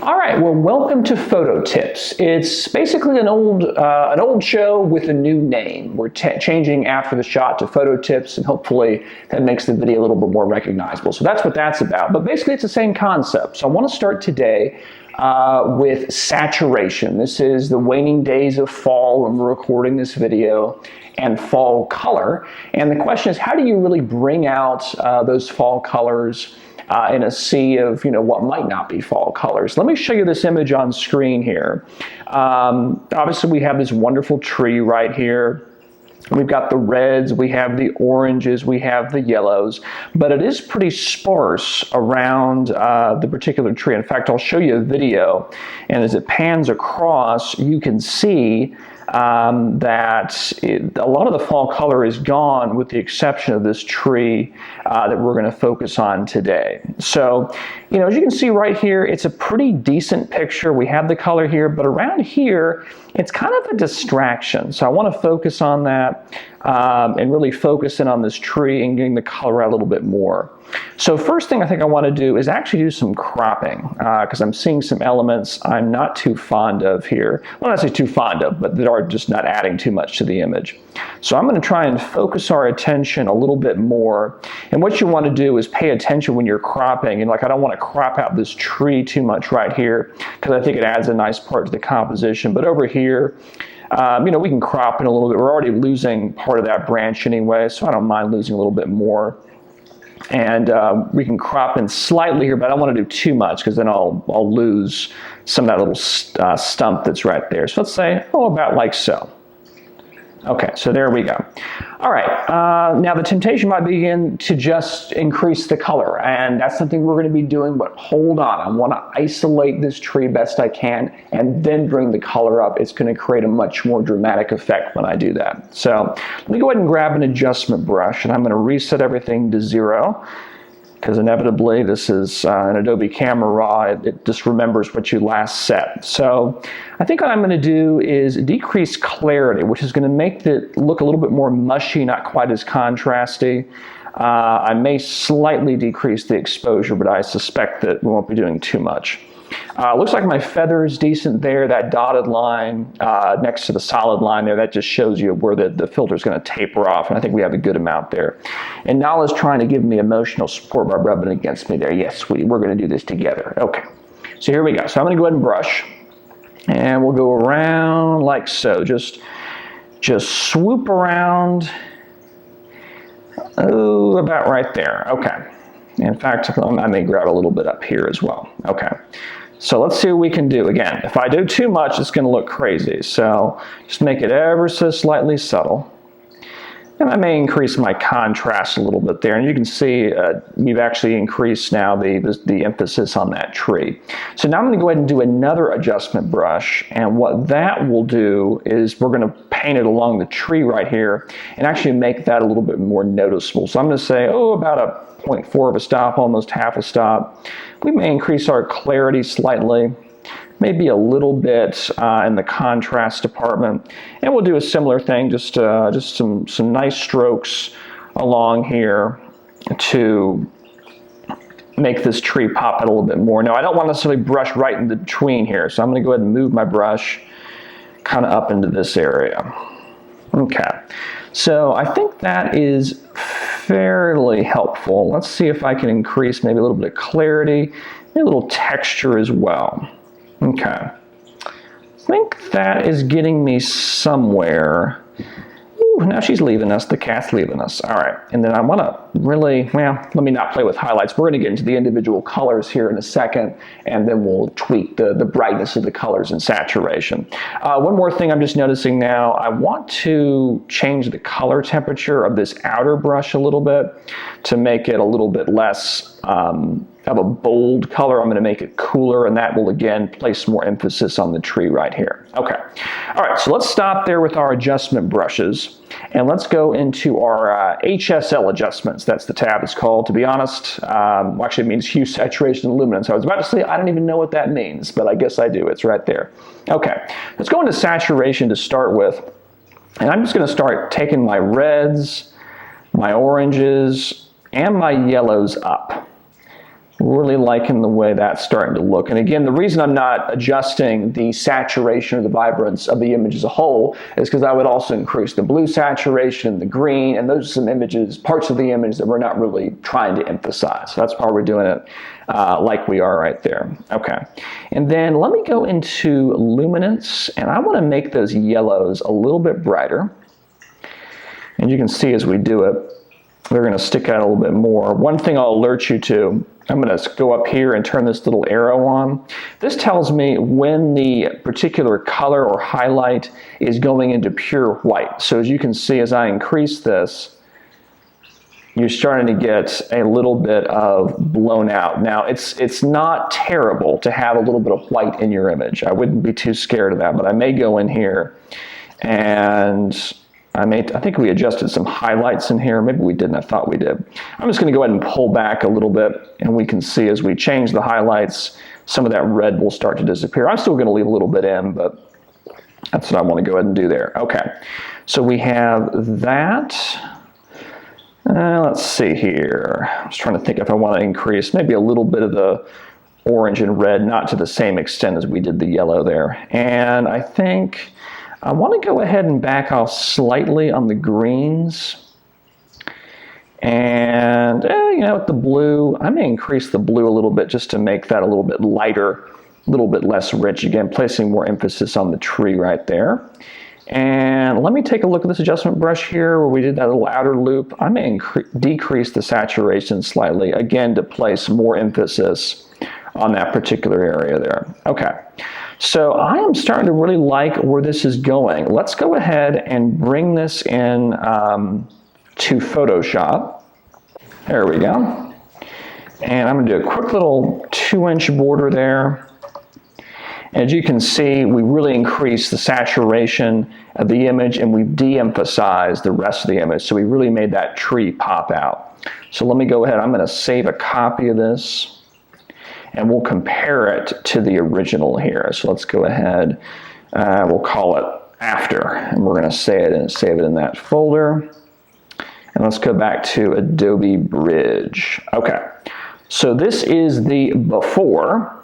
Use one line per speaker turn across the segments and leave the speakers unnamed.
All right, well, welcome to Photo Tips. It's basically an old show with a new name. We're changing after the shot to Photo Tips, and hopefully that makes the video a little bit more recognizable. So that's what that's about. But basically, it's the same concept. So I want to start today with saturation. This is the waning days of fall when we're recording this video, and fall color. And the question is, how do you really bring out those fall colors in a sea of, what might not be fall colors? Let me show you this image on screen here. Obviously, we have this wonderful tree right here. We've got the reds, we have the oranges, we have the yellows, but it is pretty sparse around the particular tree. In fact, I'll show you a video, and as it pans across, you can see that a lot of the fall color is gone, with the exception of this tree that we're going to focus on today. So, as you can see right here, it's a pretty decent picture. We have the color here, but around here, it's kind of a distraction. So I want to focus on that and really focus in on this tree and getting the color out a little bit more. So first thing I think I want to do is actually do some cropping because I'm seeing some elements I'm not too fond of here. Well, not say too fond of, but that are just not adding too much to the image. So I'm going to try and focus our attention a little bit more. And what you want to do is pay attention when you're cropping. And I don't want to crop out this tree too much right here because I think it adds a nice part to the composition. But over here, we can crop in a little bit. We're already losing part of that branch anyway, so I don't mind losing a little bit more. And we can crop in slightly here, but I don't want to do too much because then I'll lose some of that little stump that's right there. So let's say, about like so. Okay, so there we go. All right, now the temptation might begin to just increase the color, and that's something we're going to be doing, but hold on. I want to isolate this tree best I can and then bring the color up. It's going to create a much more dramatic effect when I do that. So let me go ahead and grab an adjustment brush, and I'm going to reset everything to 0. Because inevitably this is an Adobe Camera Raw, it just remembers what you last set. So I think what I'm going to do is decrease clarity, which is going to make it look a little bit more mushy, not quite as contrasty. I may slightly decrease the exposure, but I suspect that we won't be doing too much. Looks like my feather is decent there. That dotted line next to the solid line there, that just shows you where the filter is going to taper off, and I think we have a good amount there. And Nala's trying to give me emotional support by rubbing against me there. Yes, sweetie, we're going to do this together. Okay, so here we go. So I'm going to go ahead and brush, and we'll go around like so. Just swoop around, about right there. Okay. In fact, I may grab a little bit up here as well. Okay, so let's see what we can do. Again, if I do too much, it's going to look crazy. So just make it ever so slightly subtle. And I may increase my contrast a little bit there. And you can see we've actually increased now the emphasis on that tree. So now I'm going to go ahead and do another adjustment brush. And what that will do is we're going to paint it along the tree right here and actually make that a little bit more noticeable. So I'm going to say, about a 0.4 of a stop, almost half a stop. We may increase our clarity slightly, maybe a little bit in the contrast department. And we'll do a similar thing, just some nice strokes along here to make this tree pop out a little bit more. Now, I don't want to necessarily brush right in between here, so I'm going to go ahead and move my brush kind of up into this area. Okay, so I think that is fairly helpful. Let's see if I can increase maybe a little bit of clarity, maybe a little texture as well. Okay, I think that is getting me somewhere. Ooh, now she's leaving us, the cat's leaving us. All right, and then I want to really, let me not play with highlights. We're going to get into the individual colors here in a second, and then we'll tweak the brightness of the colors and saturation. One more thing I'm just noticing now, I want to change the color temperature of this outer brush a little bit to make it a little bit less of a bold color. I'm going to make it cooler, and that will again place more emphasis on the tree right here. Okay, all right, so let's stop there with our adjustment brushes, and let's go into our HSL Adjustments. That's the tab it's called, to be honest. Actually, it means Hue, Saturation, and Luminance. I was about to say I don't even know what that means, but I guess I do. It's right there. Okay, let's go into saturation to start with, and I'm just going to start taking my reds, my oranges, and my yellows up. Really liking the way that's starting to look. And again, the reason I'm not adjusting the saturation or the vibrance of the image as a whole is because I would also increase the blue saturation, the green, and those are some images, parts of the image that we're not really trying to emphasize. So that's why we're doing it like we are right there. Okay. And then let me go into Luminance, and I want to make those yellows a little bit brighter. And you can see as we do it, they're going to stick out a little bit more. One thing I'll alert you to, I'm going to go up here and turn this little arrow on. This tells me when the particular color or highlight is going into pure white. So as you can see, as I increase this, you're starting to get a little bit of blown out. Now, it's not terrible to have a little bit of white in your image. I wouldn't be too scared of that, but I may go in here and I think we adjusted some highlights in here. Maybe we didn't. I thought we did. I'm just going to go ahead and pull back a little bit, and we can see as we change the highlights, some of that red will start to disappear. I'm still going to leave a little bit in, but that's what I want to go ahead and do there. Okay, so we have that. Let's see here. I was trying to think if I want to increase maybe a little bit of the orange and red, not to the same extent as we did the yellow there. And I think I want to go ahead and back off slightly on the greens. And, you know, with the blue, I may increase the blue a little bit just to make that a little bit lighter, a little bit less rich. Again, placing more emphasis on the tree right there. And let me take a look at this adjustment brush here where we did that little outer loop. I may decrease the saturation slightly, again, to place more emphasis on that particular area there. Okay. So I am starting to really like where this is going. Let's go ahead and bring this in to Photoshop. There we go. And I'm going to do a quick little 2-inch border there. As you can see, we really increased the saturation of the image and we've de-emphasized the rest of the image. So we really made that tree pop out. So let me go ahead. I'm going to save a copy of this, and we'll compare it to the original here. So let's go ahead, we'll call it after, and we're gonna save it in that folder. And let's go back to Adobe Bridge. Okay, so this is the before,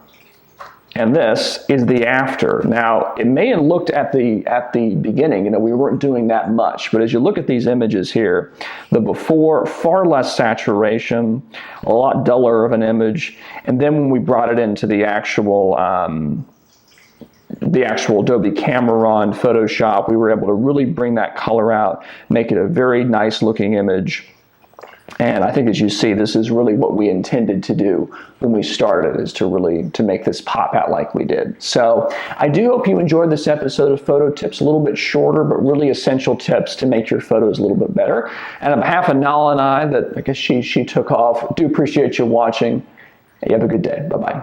and this is the after. Now, it may have looked at the beginning, you know, we weren't doing that much, but as you look at these images here, the before, far less saturation, a lot duller of an image, and then when we brought it into the actual Adobe camera raw in Photoshop, we were able to really bring that color out, make it a very nice looking image. And I think, as you see, this is really what we intended to do when we started, is to make this pop out like we did. So I do hope you enjoyed this episode of Photo Tips, a little bit shorter, but really essential tips to make your photos a little bit better. And on behalf of Nala and I, that I guess she took off, do appreciate you watching. You have a good day. Bye-bye.